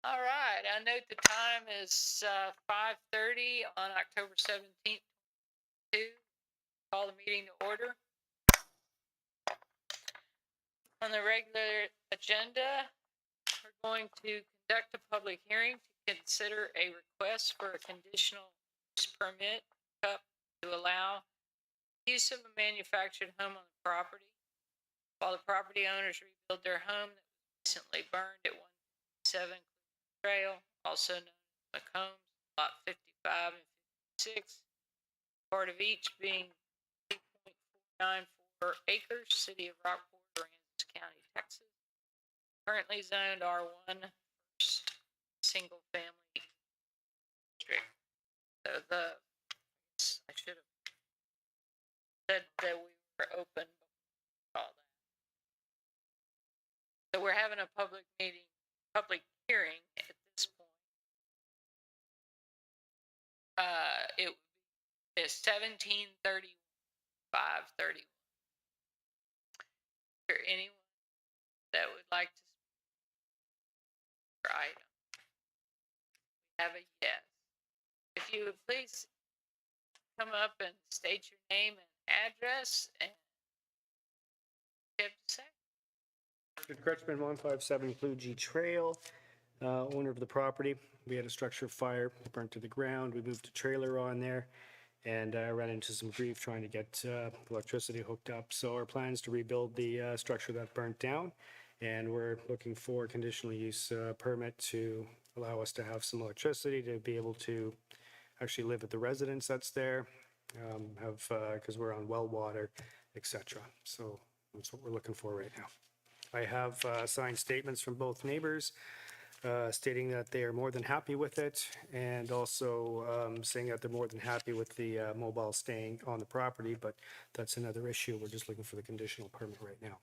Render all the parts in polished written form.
All right, I note the time is 5:30 on October 17th, 2022. Call the meeting to order. On the regular agenda, we're going to conduct a public hearing to consider a request for a conditional use permit cup to allow use of a manufactured home on the property while the property owners rebuild their home that was recently burned at 157 Trail, also known as McCombs, lot 55 and 56, part of each being 8.494 acres, city of Rockport, Aransas County, Texas. Currently zoned R1, first single family district. So I should have said that we were open before all that. So we're having a public hearing at this point. It is 17:30, 5:31. Is there anyone that would like to speak for item? We have a yes. If you would please come up and state your name and address and what you have to say. Richard Crutchman, 157 Kluge Trail, owner of the property. We had a structure fire, burnt to the ground. We moved a trailer on there and ran into some grief trying to get electricity hooked up. So our plan is to rebuild the structure that burnt down, and we're looking for a conditional use permit to allow us to have some electricity to be able to actually live at the residence that's there, because we're on well water, etc. So that's what we're looking for right now. I have signed statements from both neighbors stating that they are more than happy with it, and also saying that they're more than happy with the mobile staying on the property, but that's another issue. We're just looking for the conditional permit right now.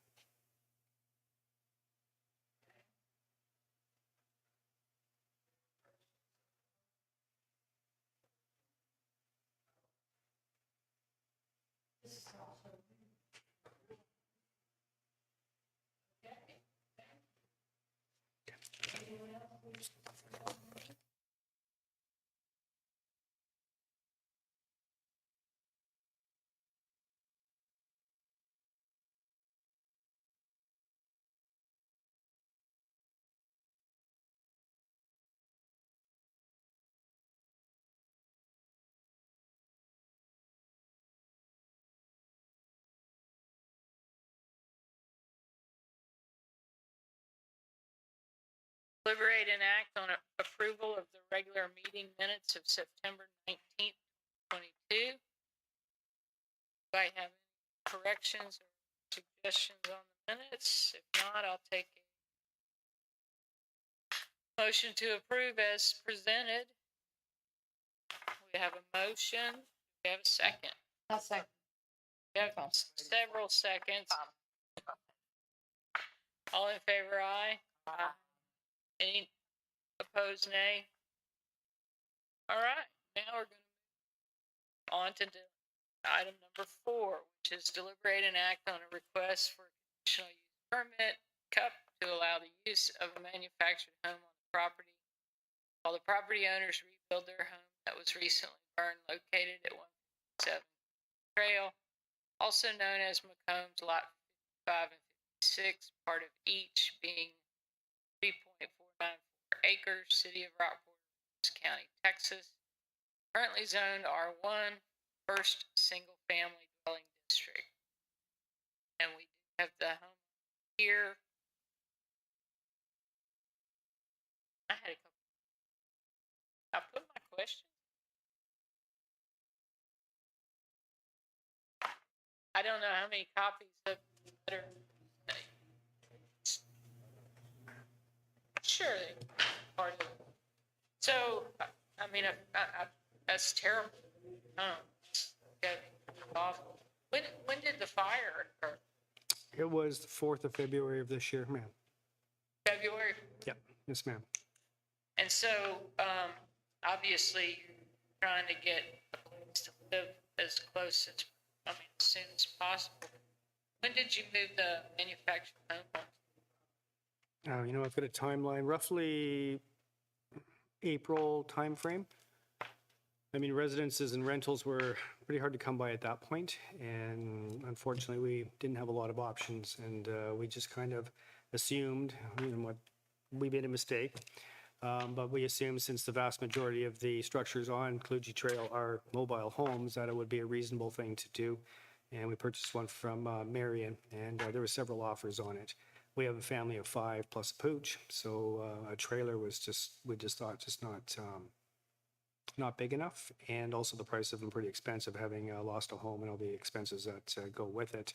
Deliberate and act on approval of the regular meeting minutes of September 19th, 2022. Do I have any corrections or suggestions on the minutes? If not, I'll take a motion to approve as presented. We have a motion. We have a second. I'll second. We have several seconds. All in favor, aye. Aye. Any opposed, nay? All right, now we're going to move on to item number 4, which is deliberate and act on a request for a conditional use permit cup to allow the use of a manufactured home on the property while the property owners rebuild their home that was recently burned, located at 157 Trail, also known as McCombs, lot 55 and 56, part of each being 3.494 acres, city of Rockport, County, Texas. Currently zoned R1, first single family dwelling district. And we do have the home here. I had a couple. I put my question. I don't know how many copies of the letter. Sure, part of it. So, I mean, that's terrible. Okay, awful. When did the fire occur? It was the 4th of February of this year, ma'am. February? Yep, yes, ma'am. And so, obviously, you're trying to get a place to live as close as, as soon as possible. When did you move the manufactured home? I've got a timeline, roughly April timeframe. I mean, residences and rentals were pretty hard to come by at that point, and unfortunately, we didn't have a lot of options, and we just kind of assumed, what we made a mistake, but we assumed since the vast majority of the structures on Kluge Trail are mobile homes, that it would be a reasonable thing to do, and we purchased one from Marion, and there were several offers on it. We have a family of 5 plus a pooch, so a trailer was we just thought not big enough, and also the price of them pretty expensive, having lost a home and all the expenses that go with it.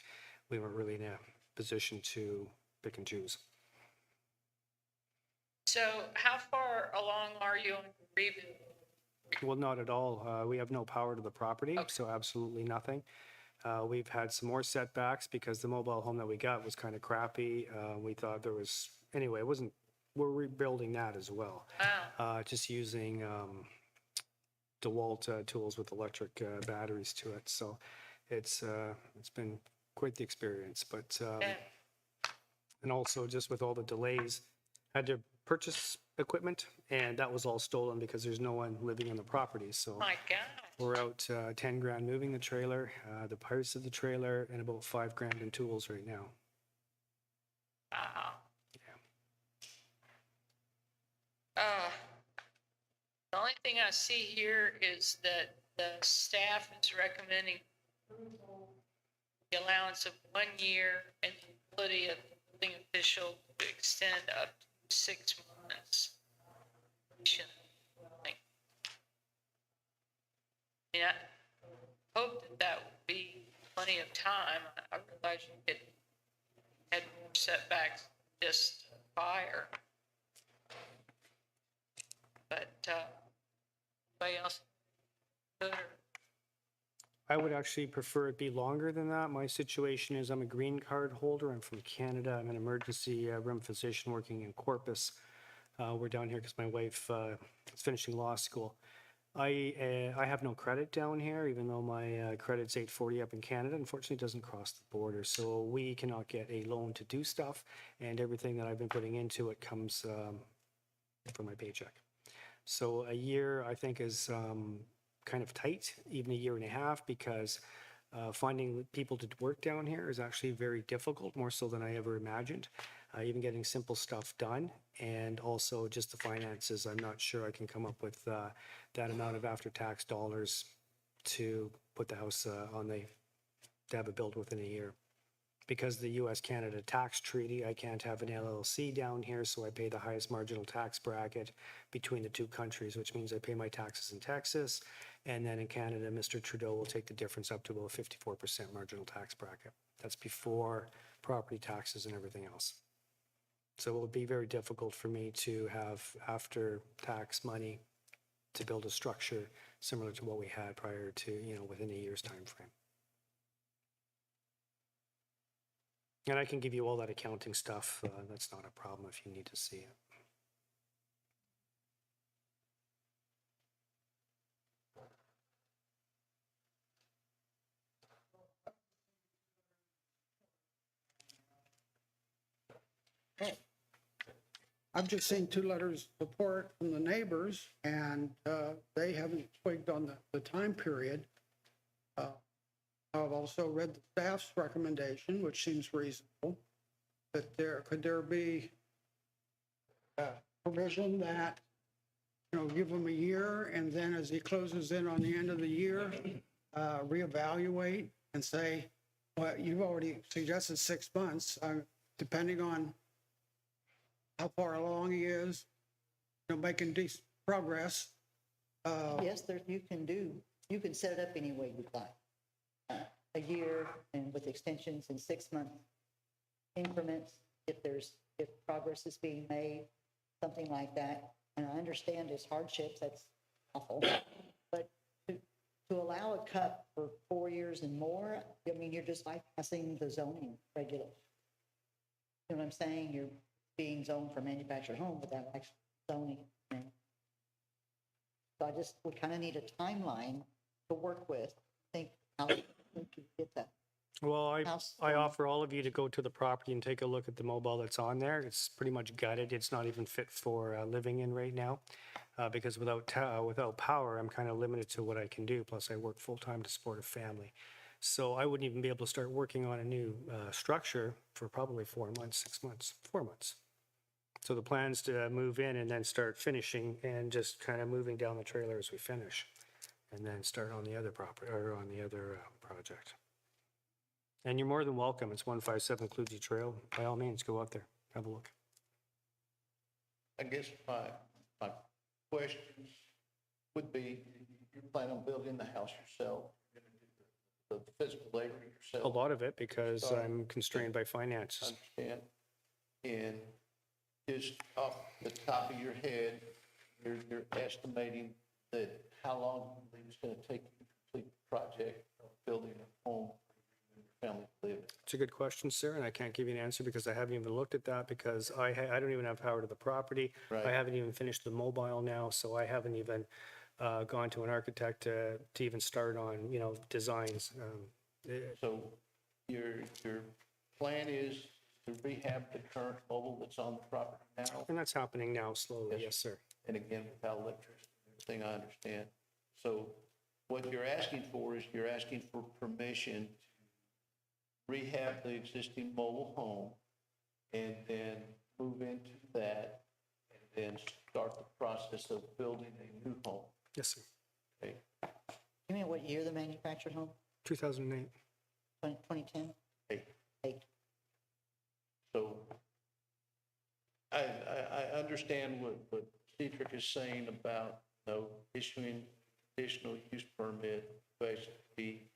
We weren't really in a position to pick and choose. So how far along are you on rebuild? Well, not at all. We have no power to the property, so absolutely nothing. We've had some more setbacks because the mobile home that we got was kind of crappy. We thought there was, anyway, we're rebuilding that as well. Wow. Just using DeWalt tools with electric batteries to it. So it's been quite the experience. But Yeah. and also just with all the delays, had to purchase equipment, and that was all stolen because there's no one living on the property. So My God. we're out 10 grand moving the trailer, the parts of the trailer, and about 5 grand in tools right now. Wow. Yeah. The only thing I see here is that the staff is recommending approval, the allowance of 1 year and the ability of the building official to extend up to 6 months. I hope that would be plenty of time. I realize you had more setbacks, just fire. But anybody else? I would actually prefer it be longer than that. My situation is I'm a green card holder. I'm from Canada. I'm an emergency room physician working in Corpus. We're down here because my wife is finishing law school. I have no credit down here, even though my credit's 840 up in Canada. Unfortunately, it doesn't cross the border, so we cannot get a loan to do stuff, and everything that I've been putting into it comes from my paycheck. So a year, I think, is kind of tight, even a year and a half, because finding people to work down here is actually very difficult, more so than I ever imagined. Even getting simple stuff done, and also just the finances. I'm not sure I can come up with that amount of after-tax dollars to put the house to have it built within a year. Because the U.S.-Canada tax treaty, I can't have an LLC down here, so I pay the highest marginal tax bracket between the two countries, which means I pay my taxes in Texas, and then in Canada, Mr. Trudeau will take the difference up to about 54% marginal tax bracket. That's before property taxes and everything else. So it would be very difficult for me to have after-tax money to build a structure similar to what we had prior to, within a year's time frame. And I can give you all that accounting stuff. That's not a problem if you need to see it. I've just seen 2 letters of support from the neighbors, and they haven't twigged on the time period. I've also read the staff's recommendation, which seems reasonable, that could there be a provision that, give him a year, and then as he closes in on the end of the year, reevaluate and say, well, you've already suggested 6 months, depending on how far along he is, making decent progress. Yes, you can set it up any way you'd like. A year and with extensions in 6-month increments, if progress is being made, something like that. And I understand his hardships, that's awful. But to allow a cut for 4 years and more, I mean, you're just bypassing the zoning regulations. You know what I'm saying? You're being zoned for manufactured home without actual zoning. So I just would kind of need a timeline to work with. I think how we can get that. Well, house? I offer all of you to go to the property and take a look at the mobile that's on there. It's pretty much gutted. It's not even fit for living in right now. Because without power, I'm kind of limited to what I can do. Plus, I work full-time to support a family. So I wouldn't even be able to start working on a new structure for probably 4 months, 6 months, 4 months. So the plan's to move in and then start finishing and just kind of moving down the trailer as we finish. And then start on the other property or on the other project. And you're more than welcome. It's 157 Clugie Trail. By all means, go out there, have a look. I guess my questions would be, you plan on building the house yourself? You're gonna do the physical labor yourself? A lot of it because Sorry. I'm constrained by finances. Understand? And just off the top of your head, you're estimating that how long do you believe it's gonna take you to complete the project of building a home for you and your family to live in? It's a good question, sir, and I can't give you an answer because I haven't even looked at that because I don't even have power to the property. Right. I haven't even finished the mobile now, so I haven't even gone to an architect to even start on, designs. So your plan is to rehab the current mobile that's on the property now? And that's happening now slowly, yes, sir. And again, without electricity, everything I understand. So what you're asking for is you're asking for permission to rehab the existing mobile home and then move into that and then start the process of building a new home. Yes, sir. Okay? You mean what year the manufactured home? 2008. 2010? Okay. 8. So I understand what Cedric is saying about, issuing conditional use permit basically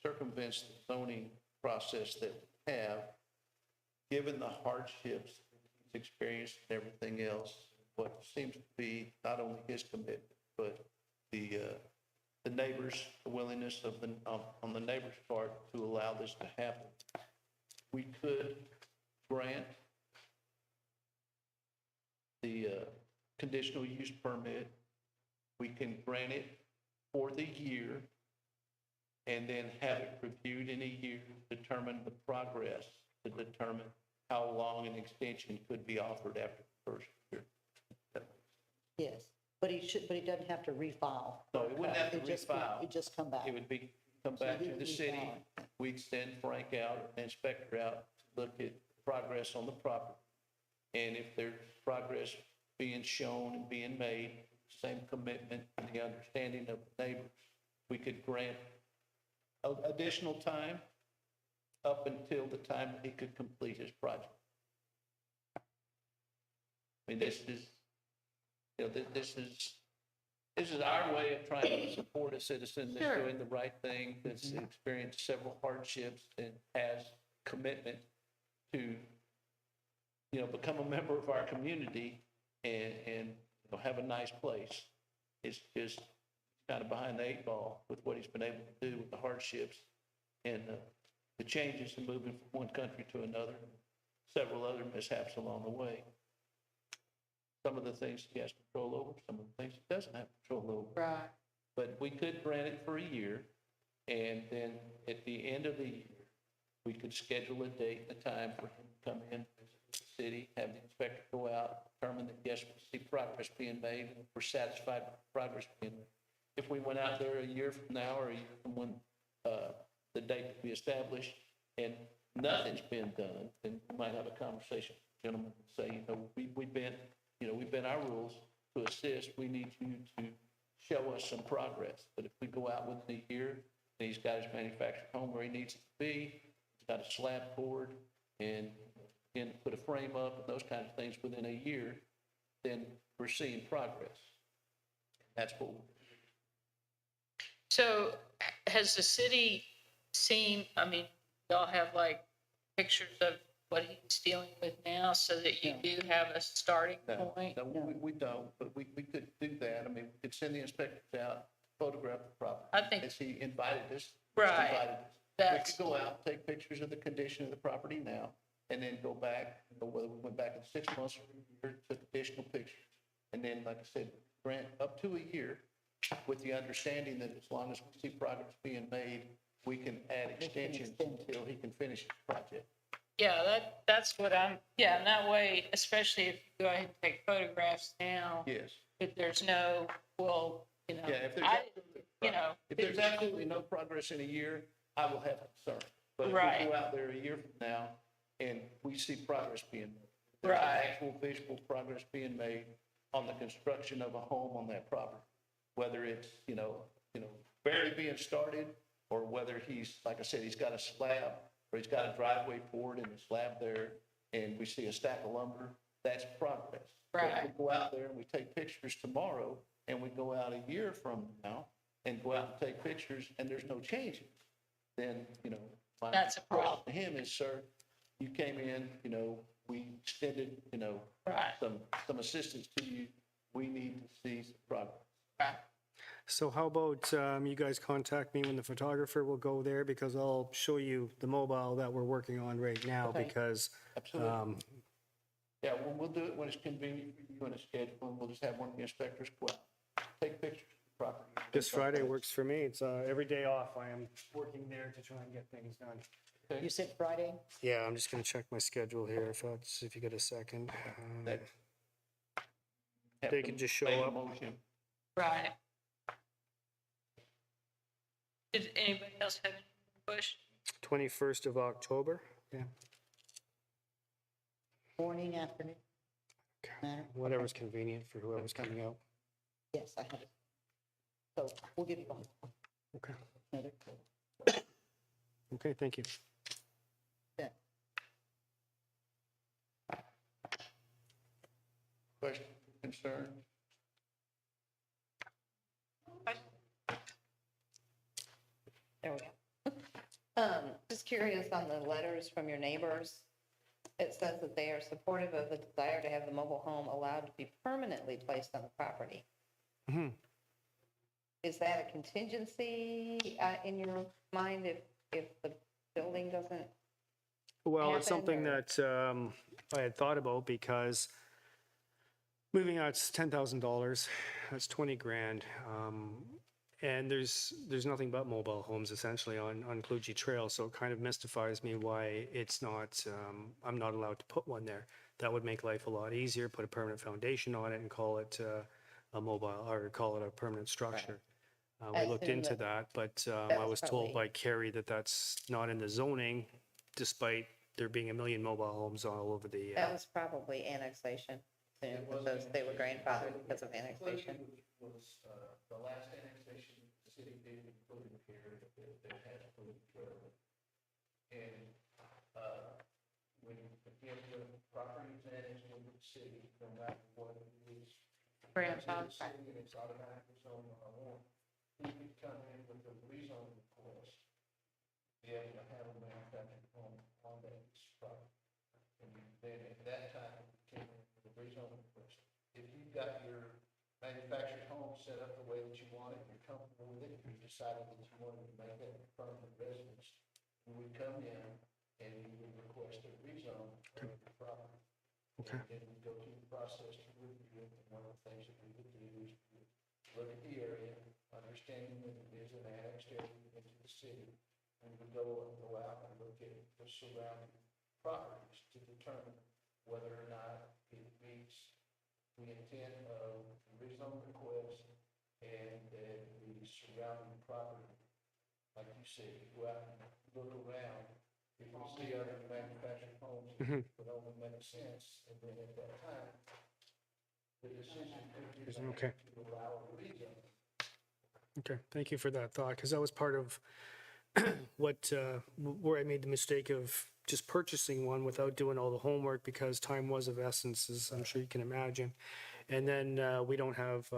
circumvents the zoning process that we have, given the hardships he's experienced and everything else, what seems to be not only his commitment, but the neighbors, the willingness of on the neighbors' part to allow this to happen. We could grant the conditional use permit. We can grant it for the year and then have it reviewed in a year, determine the progress, to determine how long an extension could be offered after the first year. Yes, but he doesn't have to refile. No, it wouldn't have to It just- refile. It just come back. It would be, come So back he to would the city. refile. We'd send Frank out, or an inspector out, to look at progress on the property. And if there's progress being shown and being made, same commitment and the understanding of the neighbors, we could grant additional time up until the time that he could complete his project. I mean, this is, this is our way of trying to support a citizen that's doing the right thing, that's experienced several hardships and has commitment to, become a member of our community and have a nice place. It's just kind of behind the 8 ball with what he's been able to do with the hardships and the changes in moving from one country to another, several other mishaps along the way. Some of the things he has control over, some of the things he doesn't have control over. Right. But we could grant it for a year, and then at the end of the year, we could schedule a date and a time for him to come in, visit the city, have the inspector go out, determine that, yes, we see progress being made, and we're satisfied with progress being made. If we went out there a year from now or a year from when the date that we established and nothing's been done, then we might have a conversation with the gentleman and say, we've been our rules to assist. We need you to show us some progress. But if we go out within a year and he's got his manufactured home where he needs it to be, he's got a slab poured and put a frame up and those kinds of things within a year, then we're seeing progress. That's what we're doing. So has the city seen, y'all have like pictures of what he's dealing with now so that you No. do have a starting No, point? we don't, but we could do that. We could send the inspectors out, photograph the property. I think- As he invited us. Right. Invited us. That's- We could go out, take pictures of the condition of the property now, and then go back, whether we went back in 6 months or a year, took additional pictures. And then, like I said, grant up to a year with the understanding that as long as we see progress being made, we can add extensions until he can finish his project. Yeah, that's what yeah, and that way, especially if you go ahead and take photographs now, Yes. if there's no, well, you know, Yeah, if there's, you know, if there's absolutely no progress in a year, I will have concern. But if Right. we go out there a year from now and we see progress being made, there's Right. actual visual progress being made on the construction of a home on that property, whether it's, barely being started, or whether he's, like I said, he's got a slab, or he's got a driveway poured and a slab there, and we see a stack of lumber, that's progress. But if Right. we go out there and we take pictures tomorrow, and we go out a year from now, and go out and take pictures, and there's no changes, then, my That's a question problem. to him is, sir, you came in, we extended, Right. some assistance to you, we need to see some progress. Right. So how about you guys contact me when the photographer will go there, because I'll show you the mobile that we're working on right now, Okay. because Absolutely. Yeah, well, we'll do it when it's convenient for you and a schedule, and we'll just have one of the inspectors go out, take pictures of the property. this Friday works for me. It's every day off. I am working there to try and get things done. You said Friday? Yeah, I'm just gonna check my schedule here if you get a second. That- Have They to can just show make a up. motion. Right. Did anybody else have any questions? 21st of October. Yeah, Morning, afternoon? Matter? whatever's convenient for whoever's coming out. Yes, I have it. So we'll give you one. Okay. Another. Okay, thank you. Yeah. Question, concern? There we go. Just curious on the letters from your neighbors. It says that they are supportive of the desire to have the mobile home allowed to be permanently placed on the property. Mhm. Is that a contingency in your mind if the building doesn't? Well, it's happen, something or- that I had thought about, because moving out's $10,000. That's 20 grand. And there's nothing but mobile homes essentially on Kluge Trail, so it kind of mystifies me why it's not, I'm not allowed to put one there. That would make life a lot easier, put a permanent foundation on it and call it a mobile, or call it a permanent structure. We I looked assume into that, but I was told by probably- Kerry that that's not in the zoning, despite there being a million mobile homes all over the, That was probably annexation, soon, because they were grandfathered because of annexation. Was, the last annexation, the city did include here, that has included trailer. And, when, again, the property is annexed into the city, no matter what it is. Grandfathered. It's in the city and it's automatically zoned R1. You can come in with a rezone request, be able to have a manufactured home on that piece of property. And then at that time, you came in with a rezone request. If you've got your manufactured home set up the way that you want it, you're comfortable with it, you decided that you wanted to make it a permanent residence, you would come in and you would request a rezone of your property. Okay. And then we go through the process to review it, and one of the things that we would do is we would look at the area, understanding that it is an annexed area into the city. We would go out and look at the surrounding properties to determine whether or not it meets the intent of the rezone request and the surrounding property. Like you said, you go out and look around, if we see other manufactured homes, it would only make sense, and then at that time, the decision could be made Okay. to allow a rezone. Okay, thank you for that thought, because that was part of where I made the mistake of just purchasing one without doing all the homework, because time was of essence, as I'm sure you can imagine. And then we don't have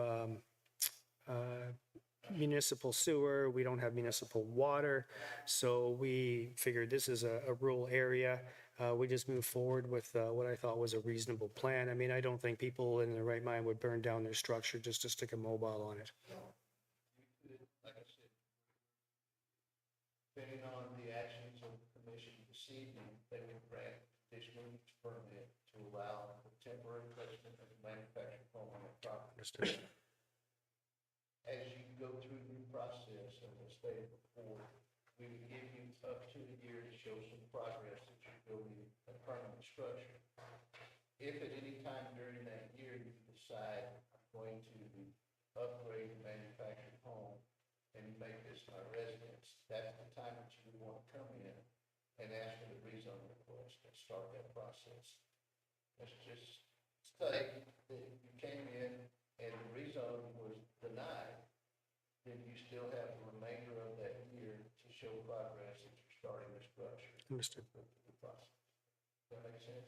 municipal sewer, we don't have municipal water, so we figured this is a rural area. We just moved forward with what I thought was a reasonable plan. I mean, I don't think people in their right mind would burn down their structure just to stick a mobile on it. Like I said, depending on the actions of the commission this evening, they would grant conditional use permit to allow the temporary placement of a manufactured home on the property. Understood. As you go through the process, as I stated before, we would give you up to a year to show some progress that you're building a permanent structure. If at any time during that year you decide, I'm going to upgrade the manufactured home and make this my residence, that's the time that you would want to come in and ask for the rezone request and start that process. Let's just say that you came in and the rezone was denied, then you still have the remainder of that year to show progress that you're starting the structure. Understood. The process. Does that make sense?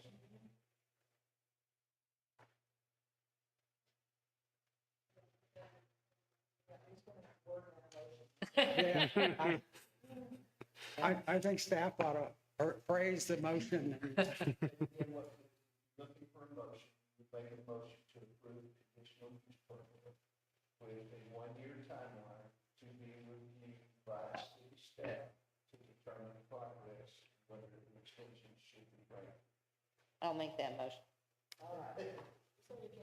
Yeah, I think staff ought to phrase the motion. And what you're looking for a motion, you make a motion to approve the conditional use permit with a one-year timeline to be reviewed by city staff to determine progress, whether an extension should be granted. I'll make that motion.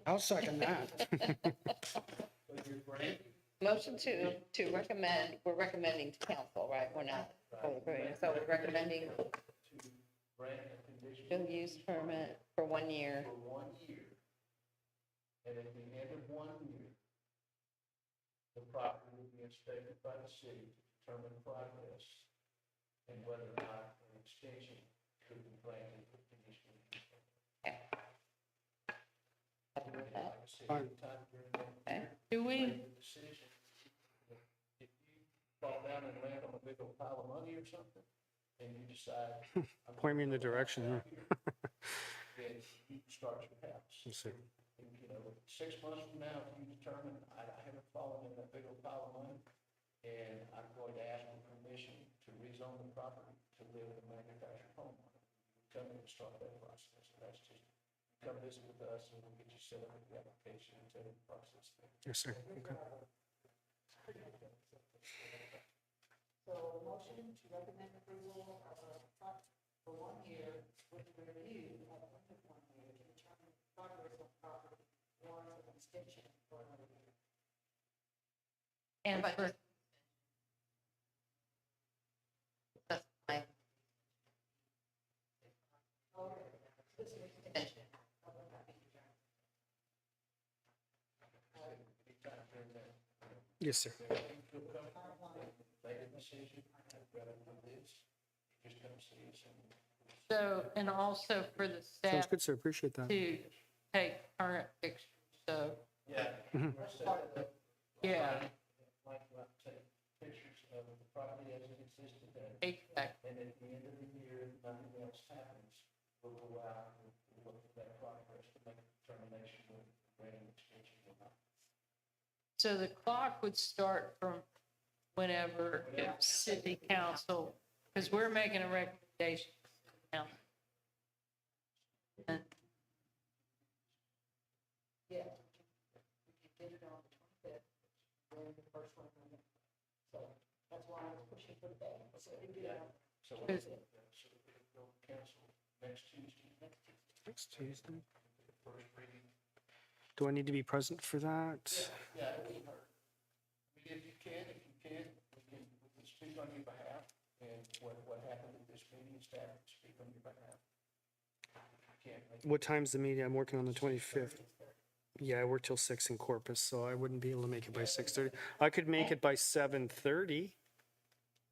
I'll second that. So you're granting, Motion to recommend, we're recommending to council, right? We're not, so we're recommending to grant a conditional field use permit for 1 year. for 1 year. And at the end of 1 year, the property will be inspected by the city to determine progress and whether or not an extension could be granted for conditional use. Happy with that? Like I said, Fine. anytime during that Okay. year, Do we, make the decision. If you fall down and land on a big old pile of money or something, and you decide. I'm Point me in the gonna build a house direction, out here, then you start your house. Let's see. And, you know, 6 months from now, if you determine, I haven't fallen in that big old pile of money, and I'm going to ask for permission to rezone the property to live in a manufactured home. You come in and start that process. That's just, you come visit with us and we'll get you set up with the application and tell you the process there. Yes, sir. Okay. So motion to recommend approval of a project for 1 year with a review at the end of 1 year to determine progress of property warrants an extension for another year. And for. That's my. Extension. Anytime during that, Yes, sir. if you feel comfortable, make a decision, I'd rather do this, you just come see us and. so, and also for the Sounds staff good, sir. Appreciate that. to take current pictures, so, Yeah. yeah, Like, take pictures of the property as it exists today, exactly. and at the end of the year, if nothing else happens, we'll go out and we'll look at that progress to make a determination whether granting extension or not. So the clock would start from whenever if city council, because we're making a recommendation. to city council. And Yeah. We did it on the 25th, we're in the first one. So that's why I was pushing for the day. So we did it on So we'll, Is- so we'll cancel next Tuesday, Next Tuesday. first reading. Do I need to be present for that? Yeah, it won't hurt. I mean, if you can, we can speak on your behalf, and what happened at this meeting, staff can speak on your behalf. If you can't make it, What time's the meeting? I'm working on the 25th. Yeah, I work till 6 in Corpus, so I wouldn't be able to make it by 6:30. I could make it by 7:30.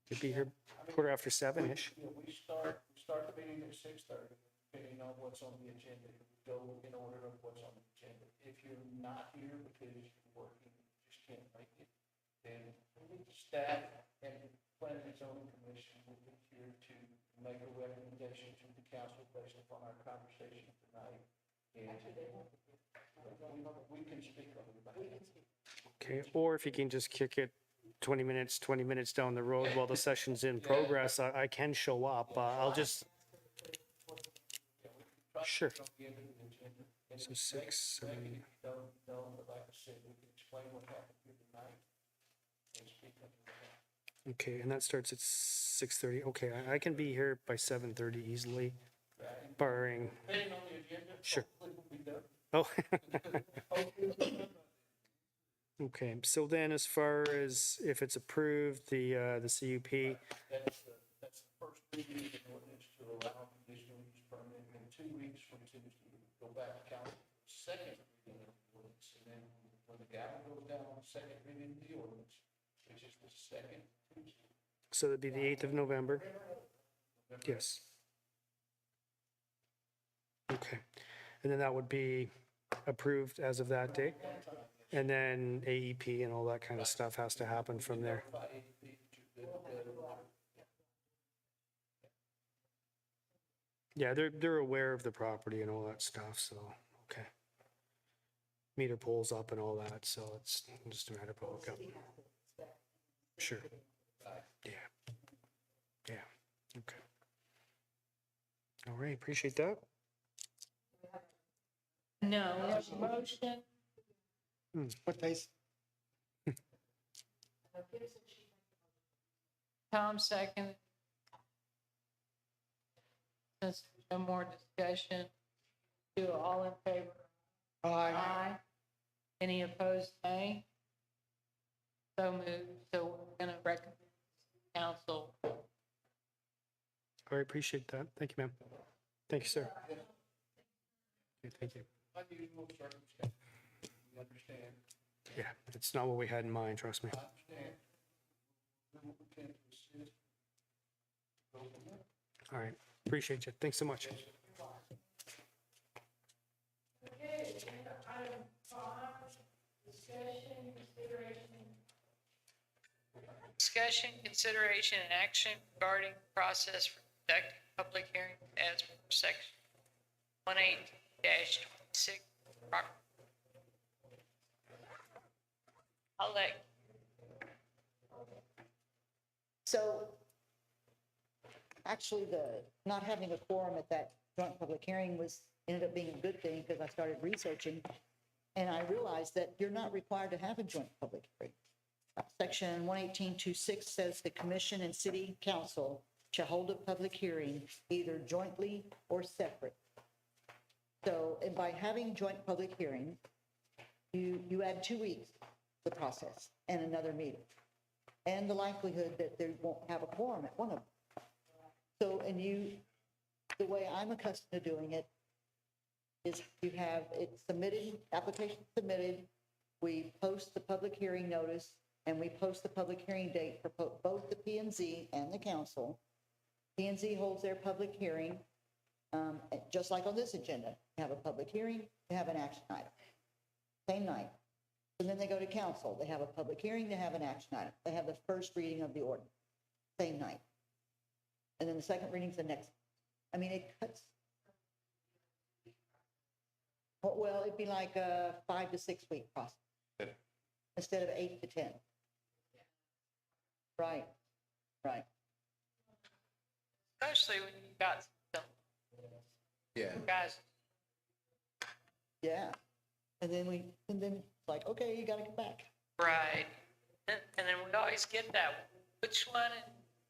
Could be here quarter after 7-ish. you know, we start the meeting at 6:30, depending on what's on the agenda. We go in order of what's on the agenda. If you're not here because you're working, you just can't make it, then staff and planning and zoning commission will be here to make a recommendation to the council based upon our conversation tonight. And we can speak on your behalf. Okay, or if you can just kick it 20 minutes down the road while the session's in progress, I can show up. I'll just, sure. On the end of the agenda. And So if 6, maybe 7. if you don't know, but like I said, we can explain what happened here tonight and speak on your behalf. Okay, and that starts at 6:30. Okay, I can be here by 7:30 easily, barring, Depending on the agenda. Sure. Hopefully we'll be done. oh, Hopefully we'll be done. Okay, so then as far as if it's approved, the CUP, That's the first reading of the ordinance to allow conditional use permit in 2 weeks from Tuesday. Go back to council for second reading of the ordinance, and then when the gavel goes down on second reading of the ordinance, which is the second Tuesday. so that'd be the 8th of November? Yes. Okay, and then that would be approved as of that date? And then AEP and all that kind of stuff has to happen from there? Yeah, they're aware of the property and all that stuff, so, okay. Meter poles up and all that, so it's just a matter of hook up. Sure. Yeah. Yeah, okay. All right, appreciate that. No, we have a motion. But they, Tom second. Since there's no more discussion, do all in favor? Aye. Any opposed, nay? So moved. So we're gonna recommend council. All right, appreciate that. Thank you, ma'am. Thank you, sir. Okay, thank you. Unusual circumstances, we understand. Yeah, it's not what we had in mind, trust me. I understand. We will pretend to assist. Go from there. All right, appreciate you. Thanks so much. Discussion, consideration, and action regarding process for conducting public hearing as per section 18-26. I'll let, So actually, the not having a quorum at that joint public hearing ended up being a good thing because I started researching and I realized that you're not required to have a joint public hearing. Section 118.26 says the commission and city council shall hold a public hearing either jointly or separate. So, and by having joint public hearing, you add 2 weeks to the process and another meeting. And the likelihood that they won't have a quorum at one of them. So, and the way I'm accustomed to doing it is you have it submitted, application submitted, we post the public hearing notice, and we post the public hearing date for both the P and Z and the council. P and Z holds their public hearing, just like on this agenda. You have a public hearing, you have an action item, same night. And then they go to council, they have a public hearing, they have an action item. They have the first reading of the ordinance, same night. And then the second reading's the next. I mean, it cuts. Well, it'd be like a 5 to 6 week process instead of 8 to 10. Right, right. especially when you've got some guys. Yeah. And then it's like, okay, you gotta come back. Right. And then we always get that, which one?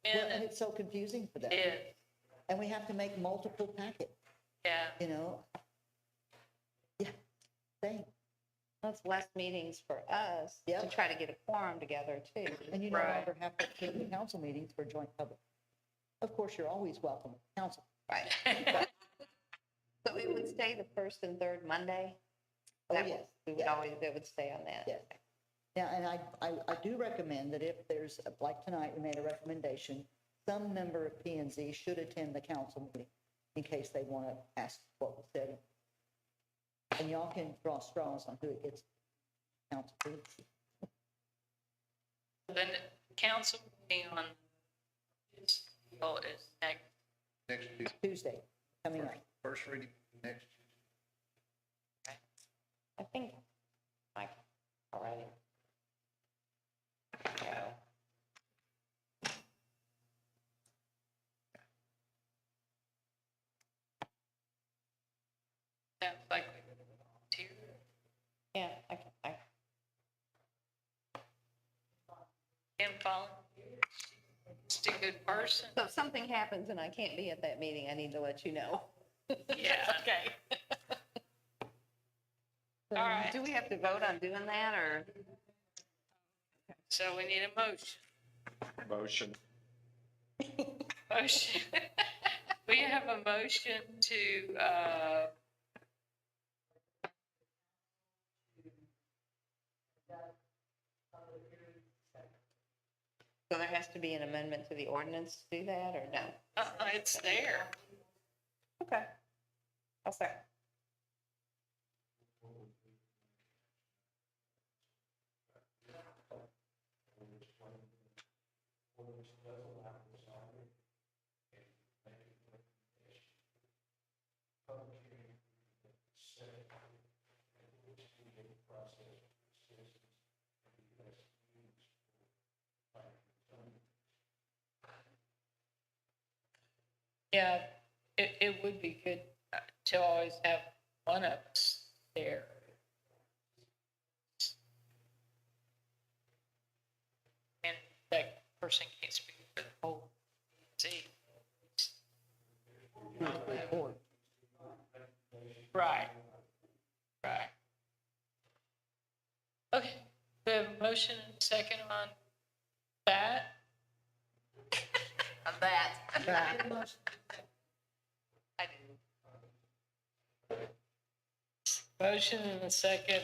Well, and it's so confusing for them. It, And we have to make multiple packets, yeah. you know? Yeah, same. That's less meetings for us to Yep. try to get a quorum together too. And you no Right. longer have to attend the council meetings for joint public. Of course, you're always welcome at council. Right. So it would stay the first and third Monday? Oh, That yes. We would Yeah. always, it would stay on that. Yes. Yeah, and I do recommend that if there's, like tonight, we made a recommendation, some member of P and Z should attend the council meeting in case they want to ask what was said. And y'all can draw straws on who it gets. Council, please. Then council meeting on is next. Next Tuesday, Tuesday, coming up. first reading next Tuesday. I think, Mike, already. Yeah. Sounds like we volunteer. Yeah, Kim Collins, just a good person. so if something happens and I can't be at that meeting, I need to let you know. Yeah. Okay. All right. Do we have to vote on doing that or? So we need a motion. Motion. Motion. We have a motion to, So there has to be an amendment to the ordinance to do that, or no? it's there. Okay. I'll second. Yeah, it would be good to always have one of us there. And that person can't speak for the whole city. Report. Right, right. Okay, we have a motion and a second on that. On that. That. I didn't. Motion and a second,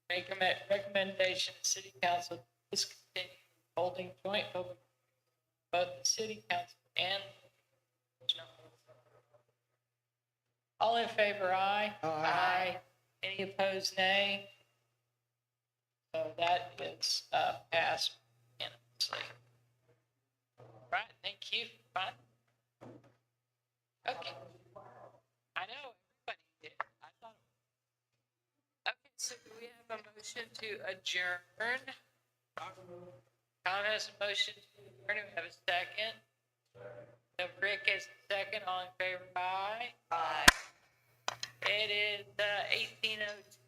make a recommendation to city council discontinue holding joint public, both the city council and. All in favor, aye? Aye. Any opposed, nay? So that is, passed unanimously. Right, thank you, fine. Okay. I know, everybody did, I thought. Okay, so do we have a motion to adjourn? Tom has a motion to adjourn, do we have a second? Rick has a second, all in favor, aye? Aye. It is, 18:02.